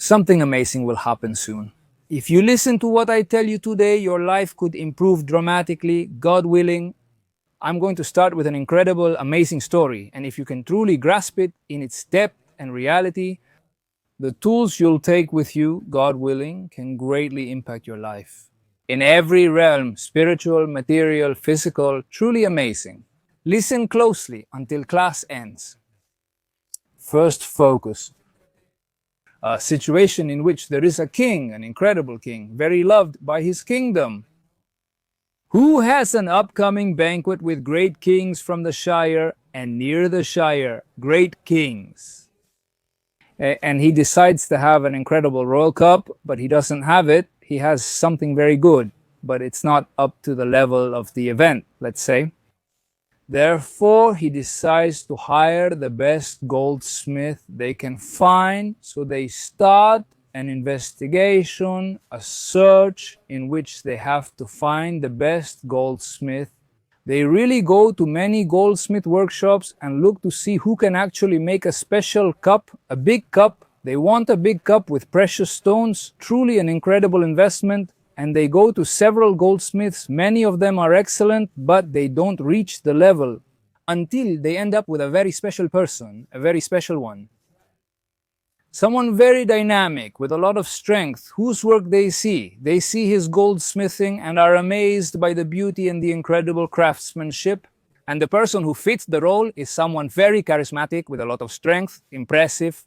something amazing will happen soon. If you listen to what I tell you today, your life could improve dramatically, God willing. I'm going to start with an incredible, amazing story, and if you can truly grasp it in its depth and reality, the tools you'll take with you, God willing, can greatly impact your life. In every realm, spiritual, material, physical, truly amazing. Listen closely until class ends. First, focus. A situation in which there is a king, an incredible king, very loved by his kingdom, who has an upcoming banquet with great kings from the Shire, and near the Shire, great kings. And he decides to have an incredible royal cup, but he doesn't have it. He has something very good, but it's not up to the level of the event, let's say. Therefore, he decides to hire the best goldsmith they can find. So they start an investigation, a search in which they have to find the best goldsmith. They really go to many goldsmith workshops and look to see who can actually make a special cup, a big cup. They want a big cup with precious stones, truly an incredible investment. And they go to several goldsmiths. Many of them are excellent, but they don't reach the level until they end up with a very special person, a very special one. Someone very dynamic, with a lot of strength, whose work they see. They see his goldsmithing and are amazed by the beauty and the incredible craftsmanship. And the person who fits the role is someone very charismatic, with a lot of strength, impressive.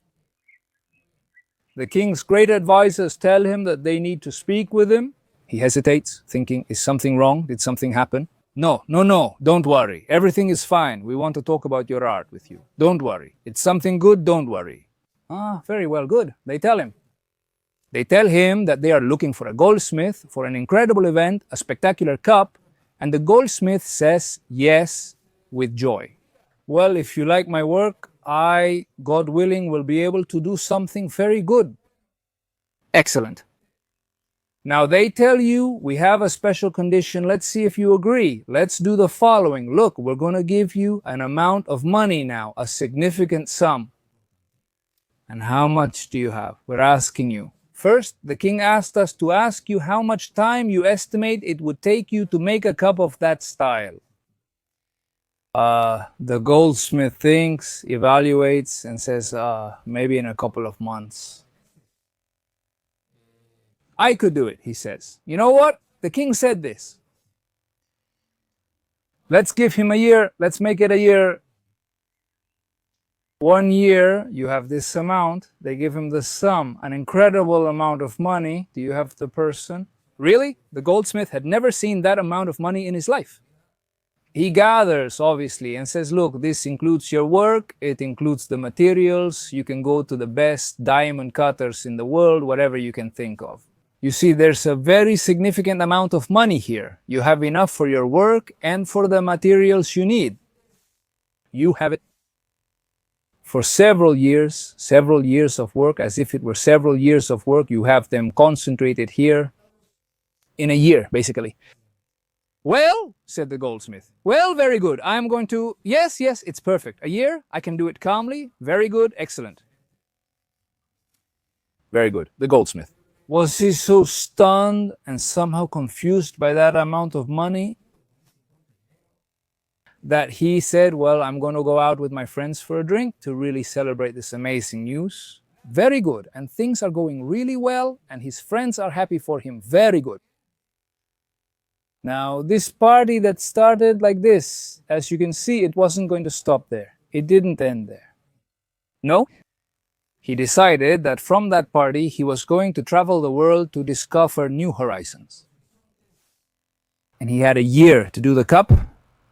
The king's great advisors tell him that they need to speak with him. He hesitates, thinking, is something wrong? Did something happen? No, don't worry. Everything is fine. We want to talk about your art with you. Don't worry. It's something good, don't worry. Ah, very well, good. They tell him. They tell him that they are looking for a goldsmith for an incredible event, a spectacular cup, and the goldsmith says yes with joy. Well, if you like my work, I, God willing, will be able to do something very good. Excellent. Now they tell you, we have a special condition, let's see if you agree. Let's do the following. Look, we're going to give you an amount of money now, a significant sum. And how much do you have? We're asking you. First, the king asked us to ask you how much time you estimate it would take you to make a cup of that style. The goldsmith thinks, evaluates, and says, maybe in a couple of months. I could do it, he says. You know what? The king said this. Let's give him a year. Let's make it a year. 1 year, you have this amount. They give him the sum, an incredible amount of money. Do you have the person? Really? The goldsmith had never seen that amount of money in his life. He gathers, obviously, and says, look, this includes your work, it includes the materials, you can go to the best diamond cutters in the world, whatever you can think of. You see, there's a very significant amount of money here. You have enough for your work and for the materials you need. You have it for several years of work, as if it were several years of work. You have them concentrated here in a year, basically. Well, said the goldsmith, well, very good. I'm going to, yes, it's perfect. A year, I can do it calmly. Very good, excellent. Very good, the goldsmith. Was he so stunned and somehow confused by that amount of money that he said, well, I'm going to go out with my friends for a drink to really celebrate this amazing news. Very good. And things are going really well, and his friends are happy for him. Very good. Now, this party that started like this, as you can see, it wasn't going to stop there. It didn't end there. No. He decided that from that party, he was going to travel the world to discover new horizons. And he had a year to do the cup.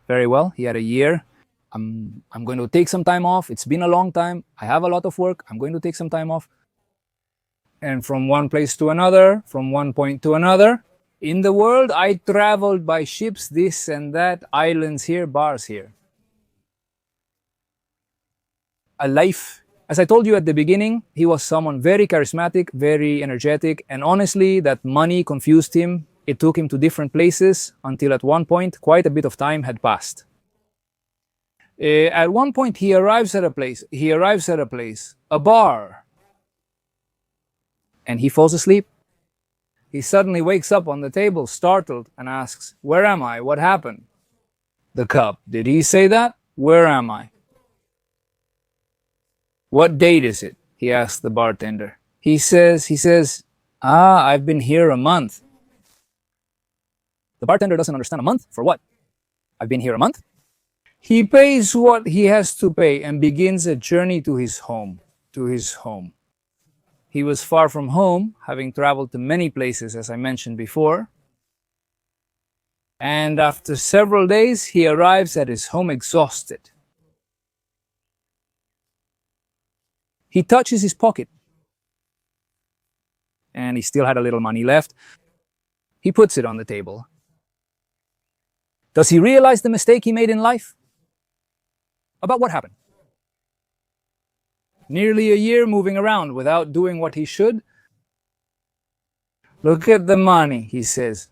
Very well, he had a year. I'm going to take some time off. It's been a long time. I have a lot of work. I'm going to take some time off. And from one place to another, from one point to another, in the world, I traveled by ships, this and that, islands here, bars here. A life. As I told you at the beginning, he was someone very charismatic, very energetic, and honestly, that money confused him. It took him to different places until at one point, quite a bit of time had passed. At one point, he arrives at a place, a bar. and he falls asleep. He suddenly wakes up on the table, startled, and asks, "Where am I? What happened?" The cup. Did he say that? Where am I? What date is it? He asks the bartender. He says, I've been here a month. The bartender doesn't understand. A month? For what? I've been here a month? He pays what he has to pay and begins a journey to his home. To his home. He was far from home, having traveled to many places, as I mentioned before. And after several days, he arrives at his home exhausted. He touches his pocket, and he still had a little money left. He puts it on the table. Does he realize the mistake he made in life? About what happened? Nearly a year moving around without doing what he should. Look at the money, he says.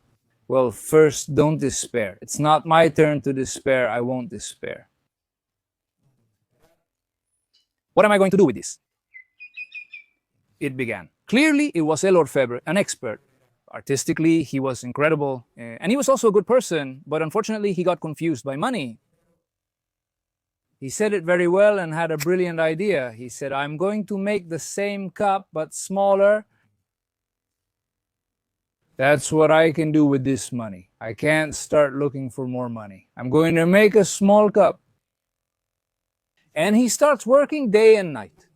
Well, first, don't despair. It's not my turn to despair. I won't despair. What am I going to do with this? It began. Clearly, it was El Orfebre, an expert. Artistically, he was incredible. And he was also a good person, but unfortunately, he got confused by money. He said it very well and had a brilliant idea. He said, I'm going to make the same cup, but smaller. That's what I can do with this money. I can't start looking for more money. I'm going to make a small cup. And he starts working day and night.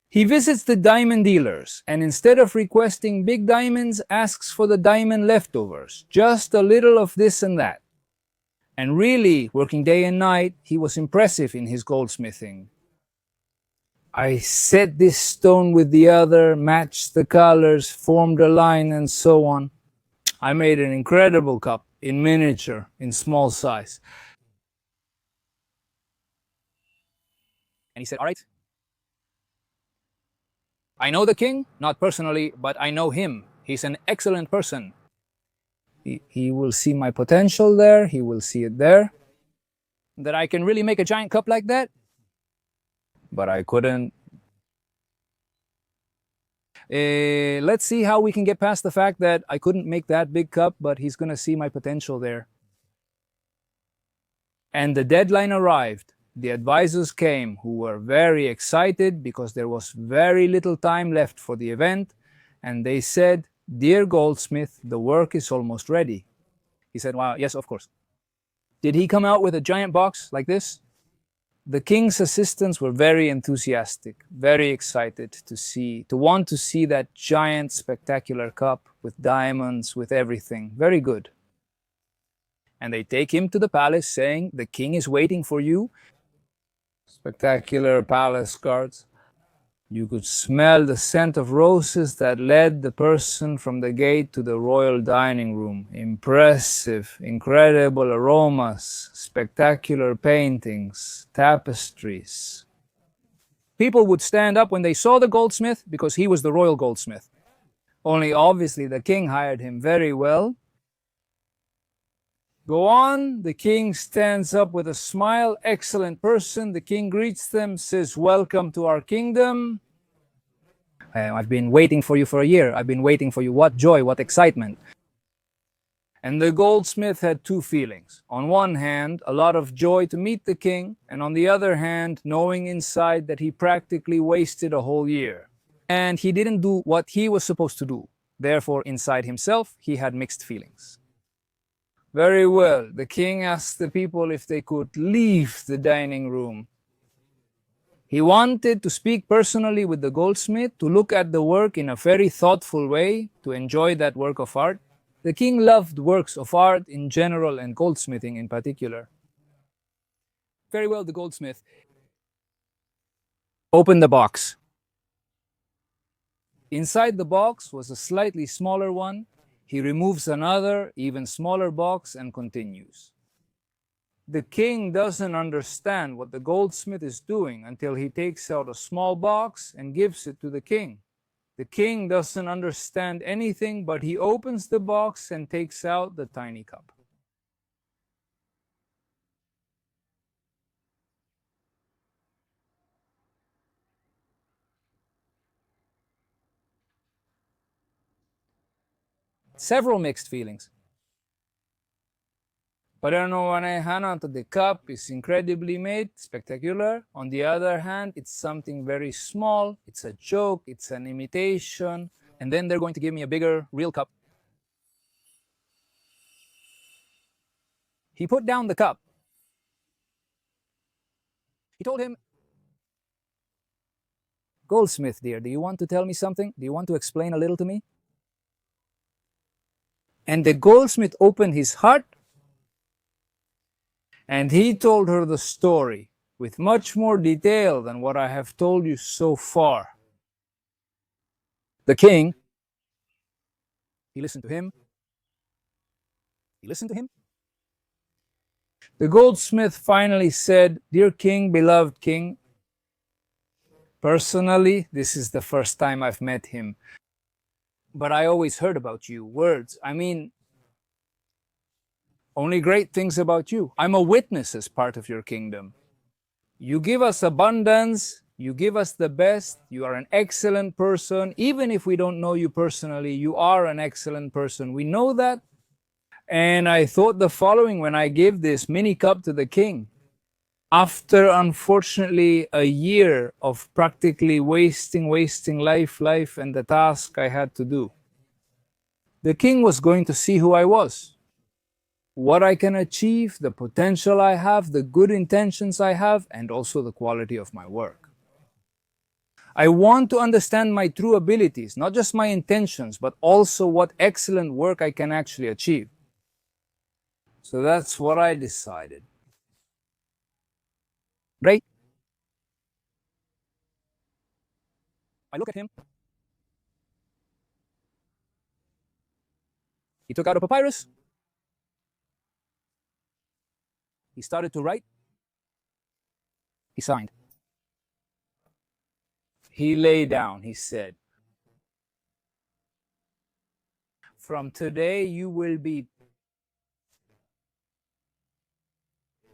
He visits the diamond dealers, and instead of requesting big diamonds, asks for the diamond leftovers, just a little of this and that. And really, working day and night, he was impressive in his goldsmithing. I set this stone with the other, matched the colors, formed a line, and so on. I made an incredible cup, in miniature, in small size. And he said, all right. I know the king, not personally, but I know him. He's an excellent person. He will see my potential there. He will see it there. That I can really make a giant cup like that. But I couldn't. Let's see how we can get past the fact that I couldn't make that big cup, but he's going to see my potential there. And the deadline arrived. The advisors came, who were very excited because there was very little time left for the event. And they said, Dear Goldsmith, the work is almost ready. He said, wow, yes, of course. Did he come out with a giant box like this? The king's assistants were very enthusiastic, very excited to want to see that giant, spectacular cup with diamonds, with everything. Very good. And they take him to the palace saying, the king is waiting for you. Spectacular palace guards. You could smell the scent of roses that led the person from the gate to the royal dining room. Impressive, incredible aromas, spectacular paintings, tapestries. People would stand up when they saw the goldsmith because he was the royal goldsmith. Only obviously the king hired him very well. Go on, the king stands up with a smile, excellent person. The king greets them, says, welcome to our kingdom. I've been waiting for you for a year. I've been waiting for you. What joy, what excitement. And the goldsmith had two feelings. On one hand, a lot of joy to meet the king, and on the other hand, knowing inside that he practically wasted a whole year. And he didn't do what he was supposed to do. Therefore, inside himself, he had mixed feelings. Very well, the king asked the people if they could leave the dining room. He wanted to speak personally with the goldsmith, to look at the work in a very thoughtful way, to enjoy that work of art. The king loved works of art in general and goldsmithing in particular. Very well, the goldsmith opened the box. Inside the box was a slightly smaller one. He removes another, even smaller box and continues. The king doesn't understand what the goldsmith is doing until he takes out a small box and gives it to the king. The king doesn't understand anything, but he opens the box and takes out the tiny cup. several mixed feelings. But I don't know, when I hand out the cup, it's incredibly made, spectacular. On the other hand, it's something very small, it's a joke, it's an imitation, and then they're going to give me a bigger, real cup. He put down the cup. He told him, Goldsmith, dear, do you want to tell me something? Do you want to explain a little to me? And the goldsmith opened his heart, and he told her the story with much more detail than what I have told you so far. The king, he listened to him. He listened to him. The goldsmith finally said, Dear king, beloved king, personally, this is the first time I've met him. But I always heard about you, words. I mean, only great things about you. I'm a witness as part of your kingdom. You give us abundance, you give us the best, you are an excellent person. Even if we don't know you personally, you are an excellent person. We know that. And I thought the following when I gave this mini cup to the king. After, unfortunately, a year of practically wasting life and the task I had to do, the king was going to see who I was, what I can achieve, the potential I have, the good intentions I have, and also the quality of my work. I want to understand my true abilities, not just my intentions, but also what excellent work I can actually achieve. So that's what I decided. Right? I look at him. He took out a papyrus. He started to write. He signed. He lay down. He said, From today you will be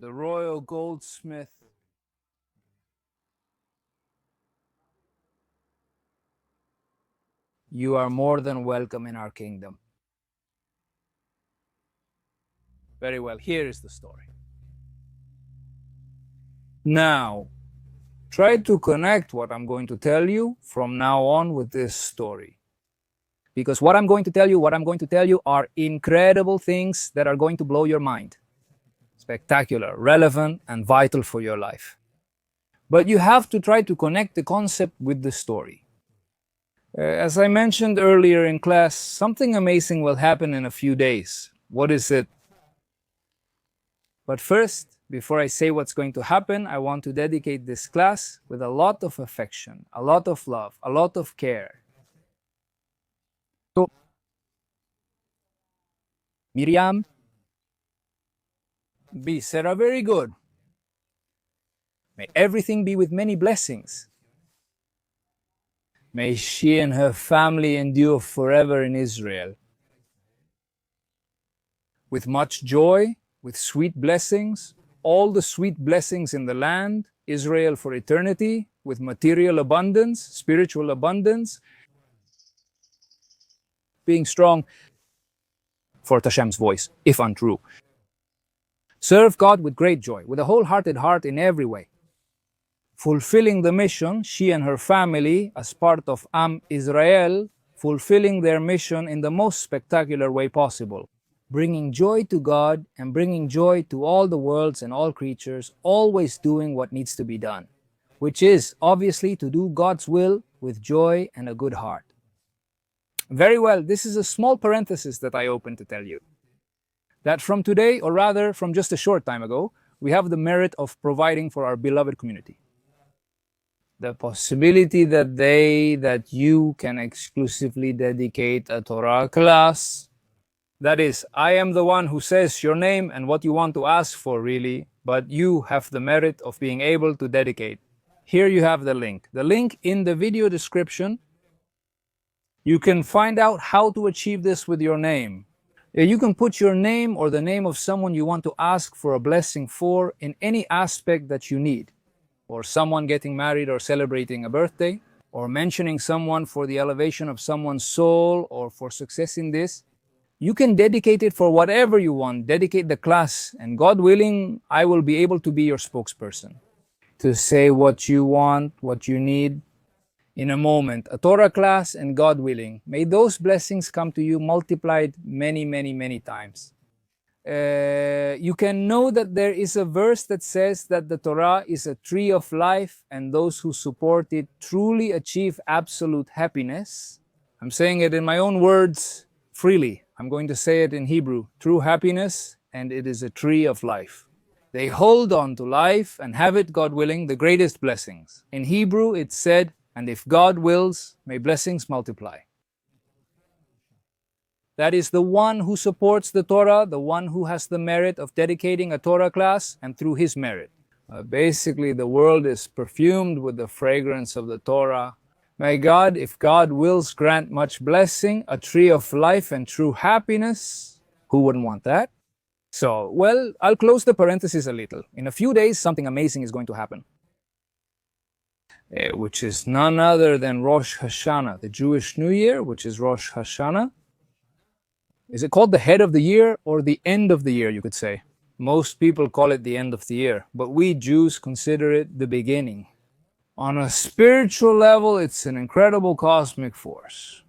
the royal goldsmith You are more than welcome in our kingdom. Very well, here is the story. Now, try to connect what I'm going to tell you from now on with this story. Because what I'm going to tell you are incredible things that are going to blow your mind. Spectacular, relevant, and vital for your life. But you have to try to connect the concept with the story. As I mentioned earlier in class, something amazing will happen in a few days. What is it? But first, before I say what's going to happen, I want to dedicate this class with a lot of affection, a lot of love, a lot of care. So, Miriam, B. Sarah, very good. May everything be with many blessings. May she and her family endure forever in Israel. With much joy, with sweet blessings, all the sweet blessings in the land, Israel for eternity, with material abundance, spiritual abundance, being strong for Hashem's voice, if untrue. Serve God with great joy, with a wholehearted heart in every way. Fulfilling the mission, she and her family, as part of Am Israel, fulfilling their mission in the most spectacular way possible. Bringing joy to God and bringing joy to all the worlds and all creatures, always doing what needs to be done, which is, obviously, to do God's will with joy and a good heart. Very well, this is a small parenthesis that I open to tell you. That from today, or rather from just a short time ago, we have the merit of providing for our beloved community. The possibility that you can exclusively dedicate a Torah class. That is, I am the one who says your name and what you want to ask for, really, but you have the merit of being able to dedicate. Here you have the link. The link in the video description. You can find out how to achieve this with your name. You can put your name or the name of someone you want to ask for a blessing for in any aspect that you need. Or someone getting married or celebrating a birthday, or mentioning someone for the elevation of someone's soul or for success in this. You can dedicate it for whatever you want. Dedicate the class, and God willing, I will be able to be your spokesperson. To say what you want, what you need. In a moment, a Torah class, and God willing, may those blessings come to you multiplied many, many, many times. You can know that there is a verse that says that the Torah is a tree of life, and those who support it truly achieve absolute happiness. I'm saying it in my own words freely. I'm going to say it in Hebrew. True happiness, and it is a tree of life. They hold on to life and have it, God willing, the greatest blessings. In Hebrew, it's said, and if God wills, may blessings multiply. That is the one who supports the Torah, the one who has the merit of dedicating a Torah class, and through his merit. Basically, the world is perfumed with the fragrance of the Torah. May God, if God wills, grant much blessing, a tree of life and true happiness. Who wouldn't want that? So, well, I'll close the parenthesis a little. In a few days, something amazing is going to happen. Which is none other than Rosh Hashanah, the Jewish New Year, which is Rosh Hashanah. Is it called the head of the year or the end of the year, you could say? Most people call it the end of the year, but we Jews consider it the beginning. On a spiritual level, it's an incredible cosmic force.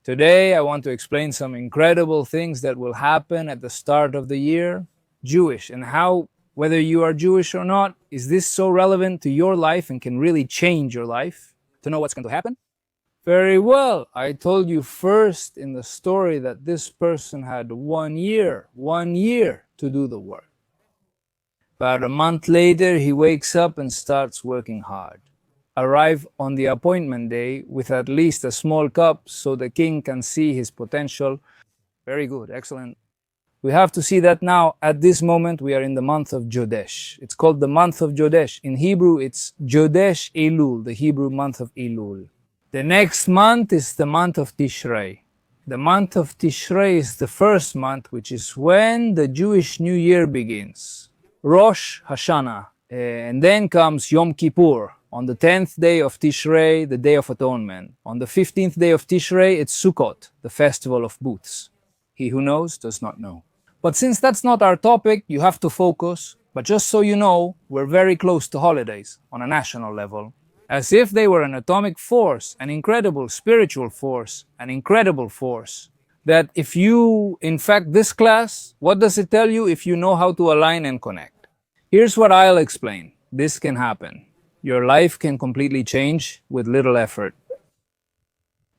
Today, I want to explain some incredible things that will happen at the start of the year, Jewish, and how, whether you are Jewish or not, is this so relevant to your life and can really change your life? To know what's going to happen? Very well. I told you first in the story that this person had 1 year to do the work. About a month later, he wakes up and starts working hard. Arrive on the appointment day with at least a small cup so the king can see his potential. Very good, excellent. We have to see that now. At this moment, we are in the month of Jodesh. It's called the month of Jodesh. In Hebrew, it's Jodesh Elul, the Hebrew month of Elul. The next month is the month of Tishrei. The month of Tishrei is the first month, which is when the Jewish New Year begins. Rosh Hashanah. And then comes Yom Kippur. On the 10th day of Tishrei, the Day of Atonement. On the 15th day of Tishrei, it's Sukkot, the Festival of Booths. He who knows does not know. But since that's not our topic, you have to focus. But just so you know, we're very close to holidays on a national level. As if they were an atomic force, an incredible spiritual force, an incredible force. That if you, in fact, this class, what does it tell you if you know how to align and connect? Here's what I'll explain. This can happen. Your life can completely change with little effort.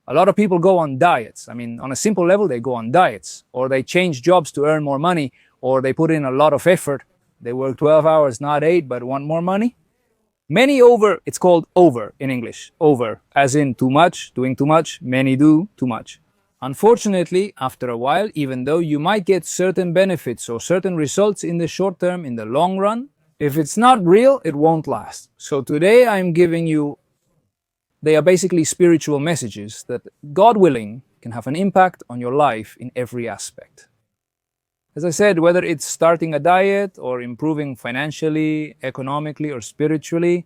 A lot of people go on diets. I mean, on a simple level, they go on diets, or they change jobs to earn more money, or they put in a lot of effort. They work 12 hours, not 8, but want more money. Many over, it's called over in English. Over, as in too much, doing too much. Many do too much. Unfortunately, after a while, even though you might get certain benefits or certain results in the short term, in the long run, if it's not real, it won't last. So today I'm giving you, they are basically spiritual messages that, God willing, can have an impact on your life in every aspect. As I said, whether it's starting a diet or improving financially, economically, or spiritually,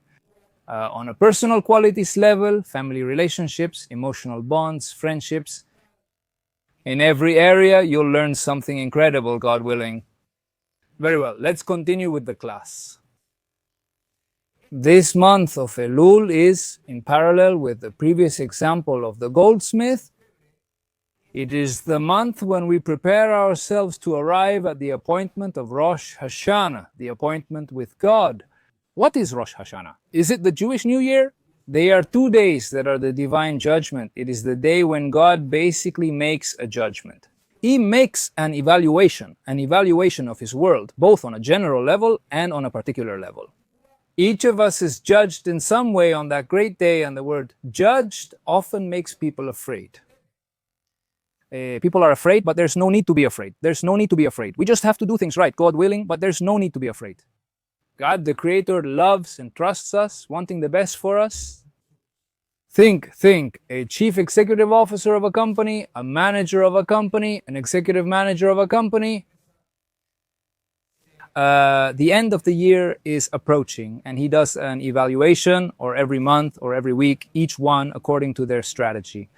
on a personal qualities level, family relationships, emotional bonds, friendships, in every area, you'll learn something incredible, God willing. Very well, let's continue with the class. This month of Elul is, in parallel with the previous example of the Goldsmith, it is the month when we prepare ourselves to arrive at the appointment of Rosh Hashanah, the appointment with God. What is Rosh Hashanah? Is it the Jewish New Year? They are 2 days that are the divine judgment. It is the day when God basically makes a judgment. He makes an evaluation of his world, both on a general level and on a particular level. Each of us is judged in some way on that great day, and the word judged often makes people afraid. People are afraid, but there's no need to be afraid. There's no need to be afraid. We just have to do things right, God willing, but there's no need to be afraid. God, the Creator, loves and trusts us, wanting the best for us. Think, a chief executive officer of a company, a manager of a company, an executive manager of a company. The end of the year is approaching, and he does an evaluation, or every month or every week, each one according to their strategy.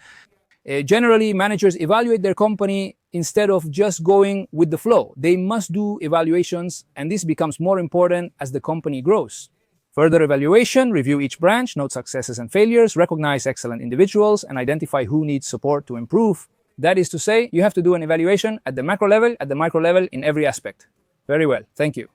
Generally, managers evaluate their company instead of just going with the flow. They must do evaluations, and this becomes more important as the company grows. Further evaluation, review each branch, note successes and failures, recognize excellent individuals, and identify who needs support to improve. That is to say, you have to do an evaluation at the macro level, at the micro level, in every aspect. Very well, thank you.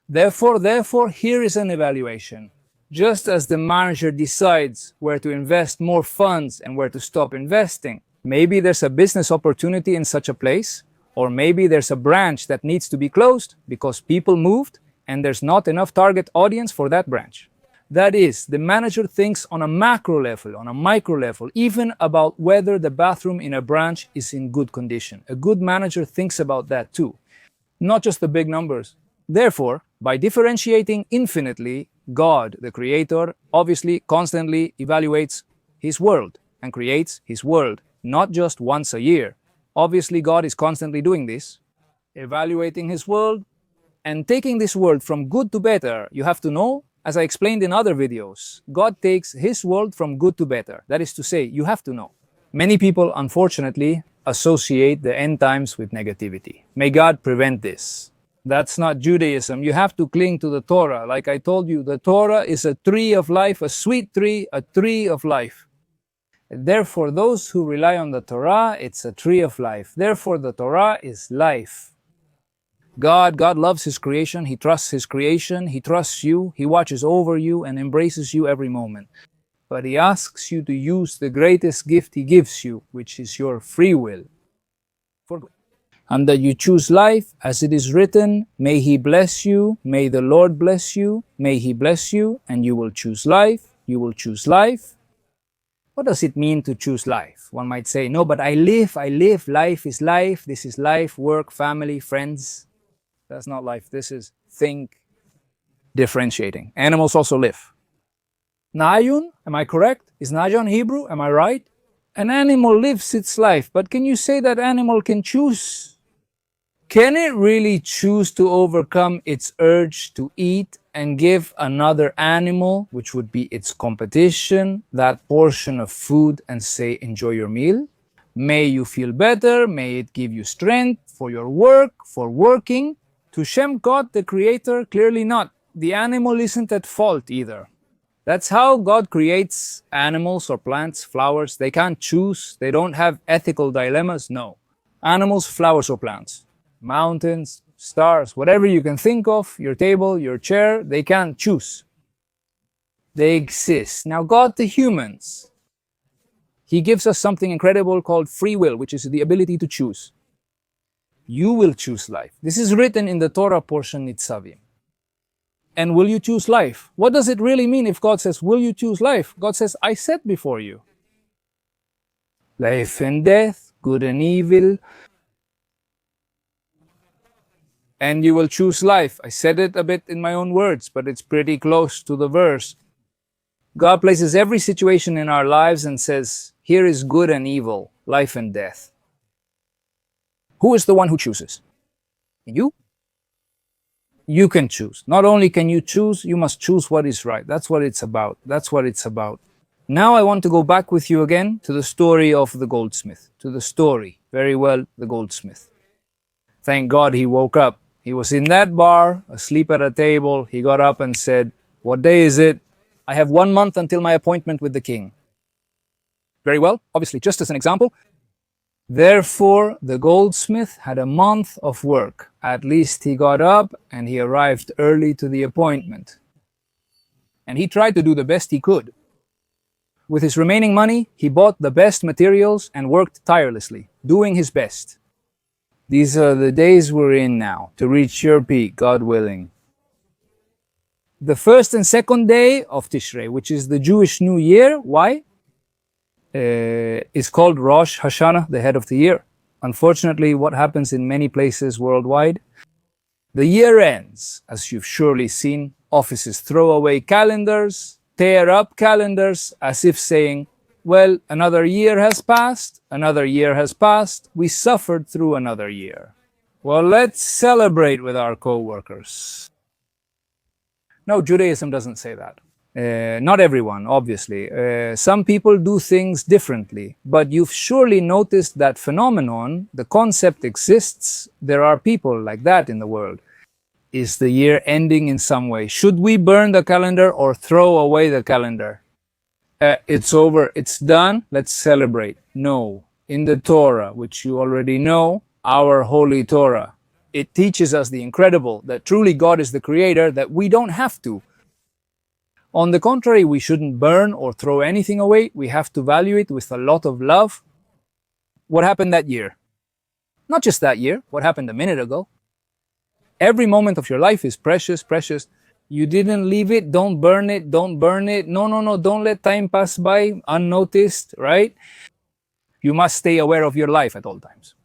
Therefore, here is an evaluation. Just as the manager decides where to invest more funds and where to stop investing, maybe there's a business opportunity in such a place, or maybe there's a branch that needs to be closed because people moved and there's not enough target audience for that branch. That is, the manager thinks on a macro level, on a micro level, even about whether the bathroom in a branch is in good condition. A good manager thinks about that too, not just the big numbers. Therefore, by differentiating infinitely, God, the Creator, obviously constantly evaluates His world and creates His world, not just once a year. Obviously, God is constantly doing this, evaluating His world, and taking this world from good to better. You have to know, as I explained in other videos, God takes His world from good to better. That is to say, you have to know. Many people, unfortunately, associate the end times with negativity. May God prevent this. That's not Judaism. You have to cling to the Torah. Like I told you, the Torah is a tree of life, a sweet tree, a tree of life. Therefore, those who rely on the Torah, it's a tree of life. Therefore, the Torah is life. God loves His creation. He trusts His creation. He trusts you. He watches over you and embraces you every moment. But He asks you to use the greatest gift He gives you, which is your free will. And that you choose life, as it is written, may He bless you, may the Lord bless you, may He bless you, and you will choose life, you will choose life. What does it mean to choose life? One might say, no, but I live, life is life, this is life, work, family, friends. That's not life, this is think, differentiating. Animals also live. Nayun, am I correct? Is Najan Hebrew? Am I right? An animal lives its life, but can you say that animal can choose? Can it really choose to overcome its urge to eat and give another animal, which would be its competition, that portion of food and say, enjoy your meal? May you feel better, may it give you strength for your work, for working. To Shem God, the Creator, clearly not. The animal isn't at fault either. That's how God creates animals or plants, flowers. They can't choose. They don't have ethical dilemmas. No. Animals, flowers, or plants. Mountains, stars, whatever you can think of, your table, your chair, they can't choose. They exist. Now God, the humans, He gives us something incredible called free will, which is the ability to choose. You will choose life. This is written in the Torah portion, Nitzavim. And will you choose life? What does it really mean if God says, will you choose life? God says, I set before you life and death, good and evil, and you will choose life. I said it a bit in my own words, but it's pretty close to the verse. God places every situation in our lives and says, here is good and evil, life and death. Who is the one who chooses? You? You can choose. Not only can you choose, you must choose what is right. That's what it's about. That's what it's about. Now I want to go back with you again to the story of the goldsmith. To the story. Very well, the goldsmith. Thank God he woke up. He was in that bar, asleep at a table. He got up and said, what day is it? I have 1 month until my appointment with the king. Very well, obviously, just as an example. Therefore, the goldsmith had a month of work. At least he got up and he arrived early to the appointment. And he tried to do the best he could. With his remaining money, he bought the best materials and worked tirelessly, doing his best. These are the days we're in now, to reach your peak, God willing. The first and second day of Tishrei, which is the Jewish New Year, why? Is called Rosh Hashanah, the head of the year. Unfortunately, what happens in many places worldwide? The year ends, as you've surely seen. Offices throw away calendars, tear up calendars, as if saying, well, another year has passed, another year has passed, we suffered through another year. Well, let's celebrate with our co-workers. No, Judaism doesn't say that. Not everyone, obviously. Some people do things differently, but you've surely noticed that phenomenon. The concept exists. There are people like that in the world. Is the year ending in some way? Should we burn the calendar or throw away the calendar? It's over, it's done, let's celebrate. No. In the Torah, which you already know, our holy Torah, it teaches us the incredible, that truly God is the creator, that we don't have to. On the contrary, we shouldn't burn or throw anything away. We have to value it with a lot of love. What happened that year? Not just that year, what happened a minute ago. Every moment of your life is precious, precious. You didn't leave it, don't burn it, don't burn it. No, no, no, don't let time pass by unnoticed, right? You must stay aware of your life at all times.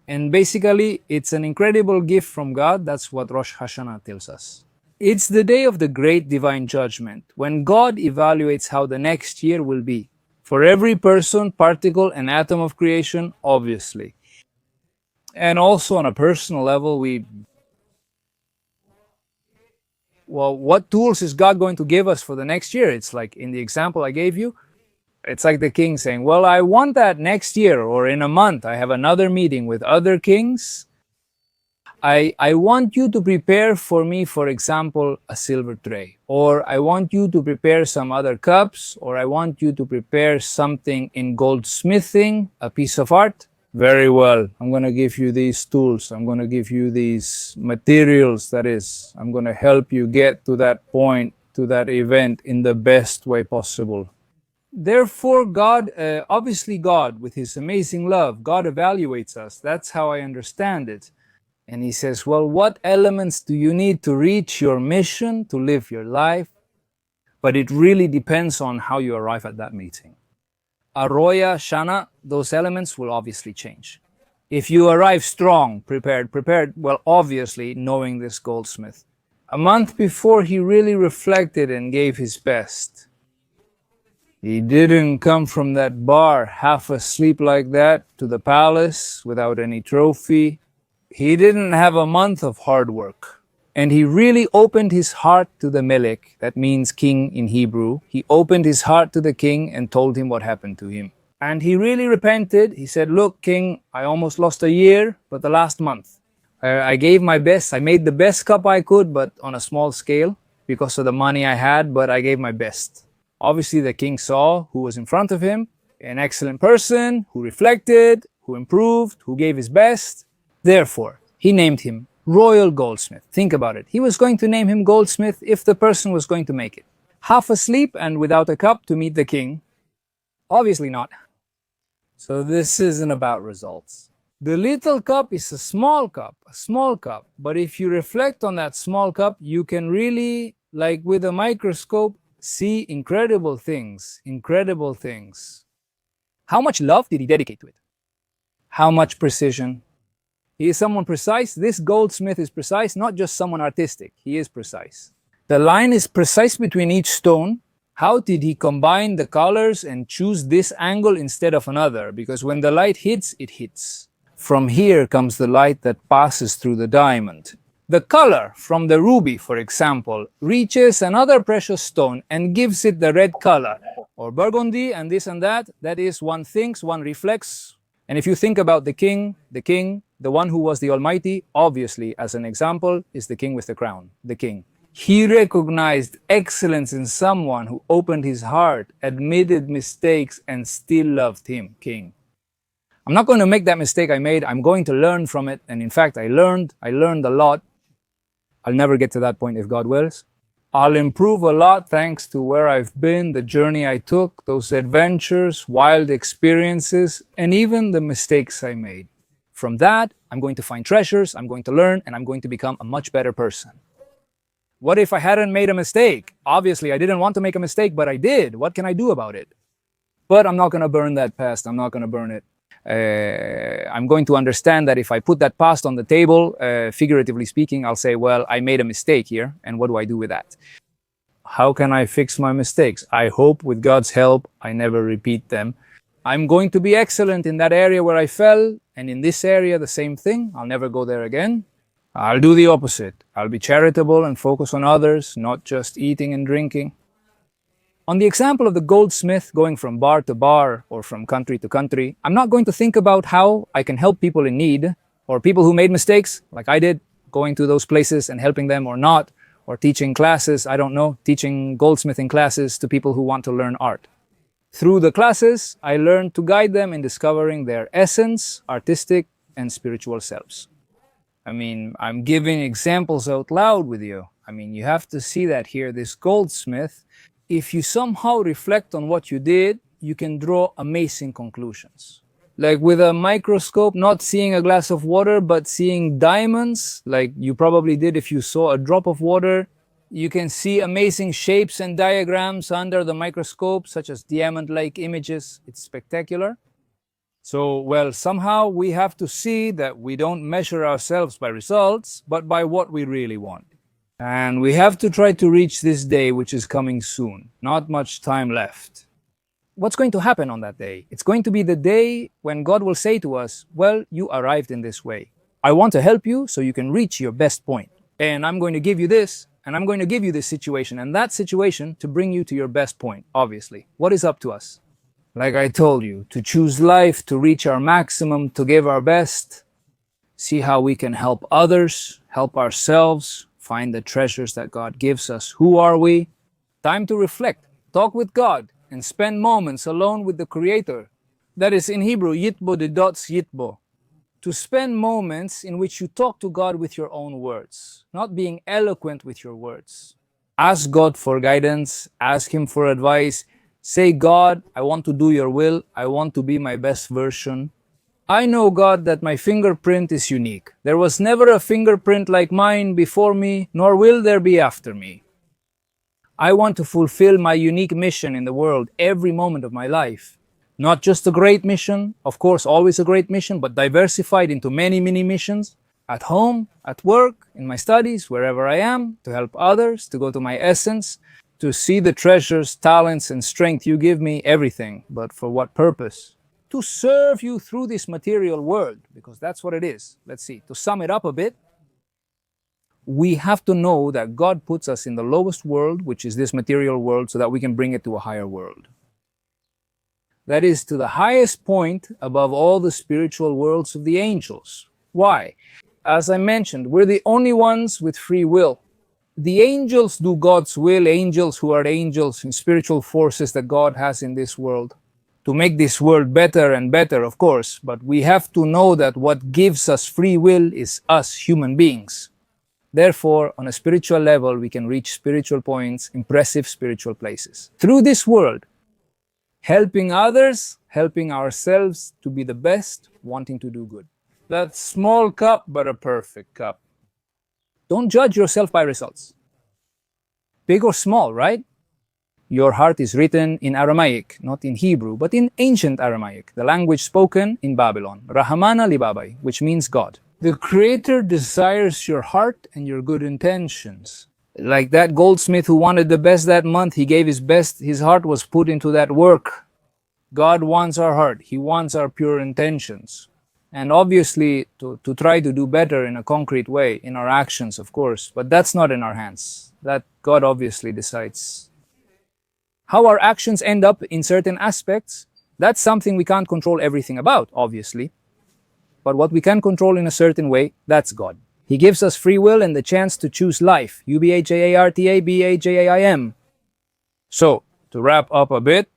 And basically, it's an incredible gift from God. That's what Rosh Hashanah tells us. It's the day of the great divine judgment, when God evaluates how the next year will be. For every person, particle, and atom of creation, obviously. And also on a personal level, what tools is God going to give us for the next year? It's like in the example I gave you, it's like the king saying, well, I want that next year or in a month. I have another meeting with other kings. I want you to prepare for me, for example, a silver tray, or I want you to prepare some other cups, or I want you to prepare something in goldsmithing, a piece of art. Very well, I'm going to give you these tools, I'm going to give you these materials, that is, I'm going to help you get to that point, to that event in the best way possible. Therefore, God, obviously God, with his amazing love, God evaluates us. That's how I understand it. And he says, well, what elements do you need to reach your mission, to live your life? But it really depends on how you arrive at that meeting. Aroya, Shana, those elements will obviously change. If you arrive strong, prepared, well, obviously knowing this Goldsmith. A month before, he really reflected and gave his best. He didn't come from that bar half asleep like that to the palace without any trophy. He didn't have a month of hard work. And he really opened his heart to the Melech, that means king in Hebrew. He opened his heart to the king and told him what happened to him. And he really repented. He said, look, king, I almost lost a year, but the last month. I gave my best. I made the best cup I could, but on a small scale because of the money I had, but I gave my best. Obviously, the king saw who was in front of him, an excellent person who reflected, who improved, who gave his best. Therefore, he named him Royal Goldsmith. Think about it. He was going to name him Goldsmith if the person was going to make it. Half asleep and without a cup to meet the king? Obviously not. So this isn't about results. The little cup is a small cup. But if you reflect on that small cup, you can really, like with a microscope, see incredible things. How much love did he dedicate to it? How much precision? He is someone precise. This goldsmith is precise, not just someone artistic. He is precise. The line is precise between each stone. How did he combine the colors and choose this angle instead of another? Because when the light hits, it hits. From here comes the light that passes through the diamond. The color from the ruby, for example, reaches another precious stone and gives it the red color. Or burgundy and this and that. That is, one thinks, one reflects. And if you think about the king, the one who was the Almighty, obviously, as an example, is the king with the crown, the king. He recognized excellence in someone who opened his heart, admitted mistakes, and still loved him, king. I'm not going to make that mistake I made. I'm going to learn from it. And in fact, I learned a lot. I'll never get to that point if God wills. I'll improve a lot thanks to where I've been, the journey I took, those adventures, wild experiences, and even the mistakes I made. From that, I'm going to find treasures, I'm going to learn, and I'm going to become a much better person. What if I hadn't made a mistake? Obviously, I didn't want to make a mistake, but I did. What can I do about it? But I'm not going to burn that past. I'm not going to burn it. I'm going to understand that if I put that past on the table, figuratively speaking, I'll say, well, I made a mistake here, and what do I do with that? How can I fix my mistakes? I hope with God's help, I never repeat them. I'm going to be excellent in that area where I fell, and in this area, the same thing. I'll never go there again. I'll do the opposite. I'll be charitable and focus on others, not just eating and drinking. On the example of the goldsmith going from bar to bar or from country to country, I'm not going to think about how I can help people in need or people who made mistakes, like I did, going to those places and helping them or not, or teaching classes, I don't know, teaching goldsmithing classes to people who want to learn art. Through the classes, I learned to guide them in discovering their essence, artistic and spiritual selves. I'm giving examples out loud with you. You have to see that here, this goldsmith, if you somehow reflect on what you did, you can draw amazing conclusions. Like with a microscope, not seeing a glass of water, but seeing diamonds, like you probably did if you saw a drop of water. You can see amazing shapes and diagrams under the microscope, such as diamond-like images. It's spectacular. So, somehow we have to see that we don't measure ourselves by results, but by what we really want. And we have to try to reach this day, which is coming soon. Not much time left. What's going to happen on that day? It's going to be the day when God will say to us, well, you arrived in this way. I want to help you so you can reach your best point. And I'm going to give you this, and I'm going to give you this situation and that situation to bring you to your best point, obviously. What is up to us? Like I told you, to choose life, to reach our maximum, to give our best, see how we can help others, help ourselves, find the treasures that God gives us. Who are we? Time to reflect, talk with God, and spend moments alone with the Creator. That is in Hebrew, yitbo de dots yitbo. To spend moments in which you talk to God with your own words, not being eloquent with your words. Ask God for guidance, ask Him for advice. Say, God, I want to do your will. I want to be my best version. I know, God, that my fingerprint is unique. There was never a fingerprint like mine before me, nor will there be after me. I want to fulfill my unique mission in the world every moment of my life. Not just a great mission, of course, always a great mission, but diversified into many, many missions. At home, at work, in my studies, wherever I am, to help others, to go to my essence, to see the treasures, talents, and strength you give me, everything. But for what purpose? To serve you through this material world, because that's what it is. Let's see, to sum it up a bit, we have to know that God puts us in the lowest world, which is this material world, so that we can bring it to a higher world. That is to the highest point above all the spiritual worlds of the angels. Why? As I mentioned, we're the only ones with free will. The angels do God's will, angels who are angels and spiritual forces that God has in this world. To make this world better and better, of course, but we have to know that what gives us free will is us, human beings. Therefore, on a spiritual level, we can reach spiritual points, impressive spiritual places. Through this world, helping others, helping ourselves to be the best, wanting to do good. That small cup, but a perfect cup. Don't judge yourself by results. Big or small, right? Your heart is written in Aramaic, not in Hebrew, but in ancient Aramaic, the language spoken in Babylon, Rahamana Libabai, which means God. The Creator desires your heart and your good intentions. Like that goldsmith who wanted the best that month, he gave his best, his heart was put into that work. God wants our heart, He wants our pure intentions. And obviously, to try to do better in a concrete way, in our actions, of course, but that's not in our hands. That God obviously decides. How our actions end up in certain aspects, that's something we can't control everything about, obviously. But what we can control in a certain way, that's God. He gives us free will and the chance to choose life. UBHAARTABAJAIM. So, to wrap up a bit,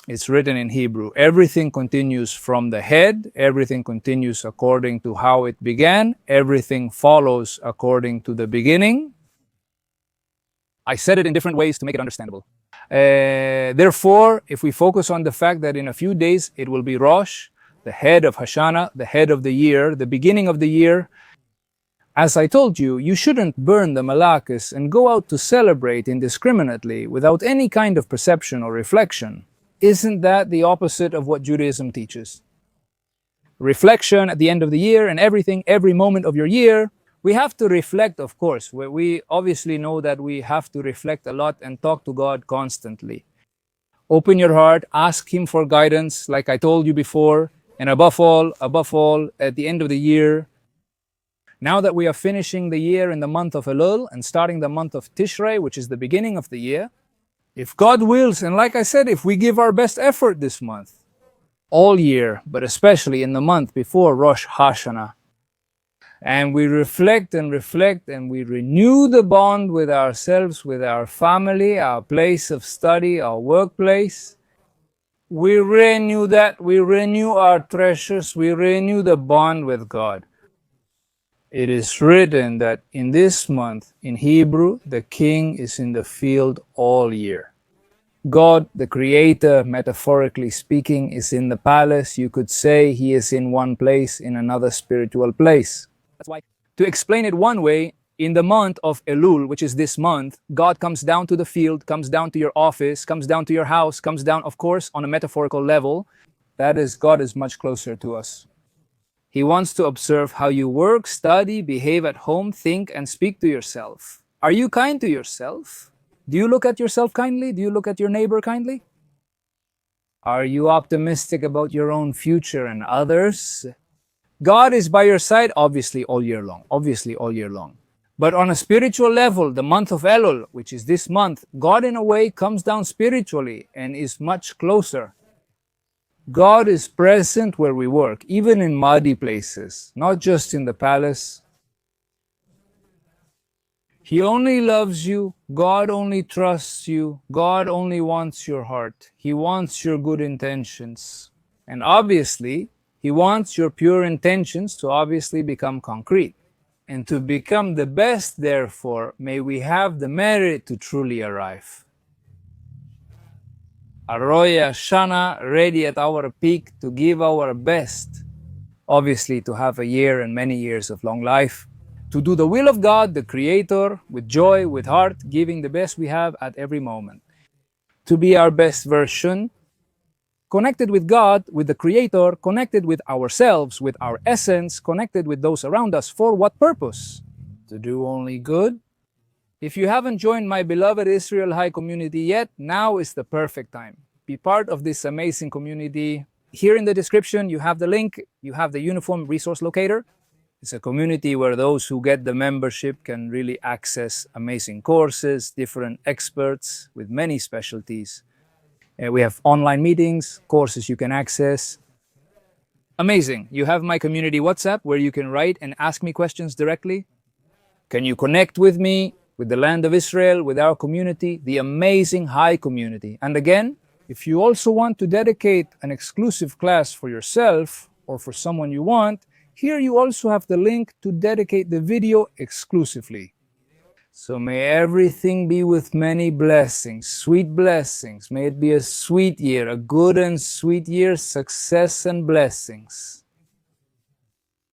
it's written in Hebrew. Everything continues from the head. Everything continues according to how it began. Everything follows according to the beginning. I said it in different ways to make it understandable. Therefore, if we focus on the fact that in a few days it will be Rosh, the head of Hashanah, the head of the year, the beginning of the year, as I told you, you shouldn't burn the malakas and go out to celebrate indiscriminately without any kind of perception or reflection. Isn't that the opposite of what Judaism teaches? Reflection at the end of the year and everything, every moment of your year. We have to reflect, of course. We obviously know that we have to reflect a lot and talk to God constantly. Open your heart, ask Him for guidance, like I told you before, and above all, at the end of the year, Now that we are finishing the year in the month of Elul and starting the month of Tishrei, which is the beginning of the year, if God wills, and like I said, if we give our best effort this month, all year, but especially in the month before Rosh Hashanah, and we reflect and we renew the bond with ourselves, with our family, our place of study, our workplace, we renew that, we renew our treasures, we renew the bond with God. It is written that in this month, in Hebrew, the king is in the field all year. God, the creator, metaphorically speaking, is in the palace. You could say he is in one place, in another spiritual place. That's why, to explain it one way, in the month of Elul, which is this month, God comes down to the field, comes down to your office, comes down to your house, comes down, of course, on a metaphorical level. That is, God is much closer to us. He wants to observe how you work, study, behave at home, think, and speak to yourself. Are you kind to yourself? Do you look at yourself kindly? Do you look at your neighbor kindly? Are you optimistic about your own future and others? God is by your side, obviously, all year long. Obviously, all year long. But on a spiritual level, the month of Elul, which is this month, God in a way comes down spiritually and is much closer. God is present where we work, even in muddy places, not just in the palace. He only loves you, God only trusts you, God only wants your heart. He wants your good intentions. And obviously, He wants your pure intentions to obviously become concrete. And to become the best, therefore, may we have the merit to truly arrive. A Rosh Hashanah ready at our peak to give our best. Obviously, to have a year and many years of long life. To do the will of God, the Creator, with joy, with heart, giving the best we have at every moment. To be our best version, connected with God, with the Creator, connected with ourselves, with our essence, connected with those around us. For what purpose? To do only good. If you haven't joined my beloved Israel High community yet, now is the perfect time. Be part of this amazing community. Here in the description, you have the link. You have the uniform resource locator. It's a community where those who get the membership can really access amazing courses, different experts with many specialties. We have online meetings, courses you can access. Amazing. You have my community WhatsApp where you can write and ask me questions directly. Can you connect with me, with the land of Israel, with our community, the amazing High community? And again, if you also want to dedicate an exclusive class for yourself or for someone you want, here you also have the link to dedicate the video exclusively. So may everything be with many blessings, sweet blessings. May it be a sweet year, a good and sweet year, success and blessings.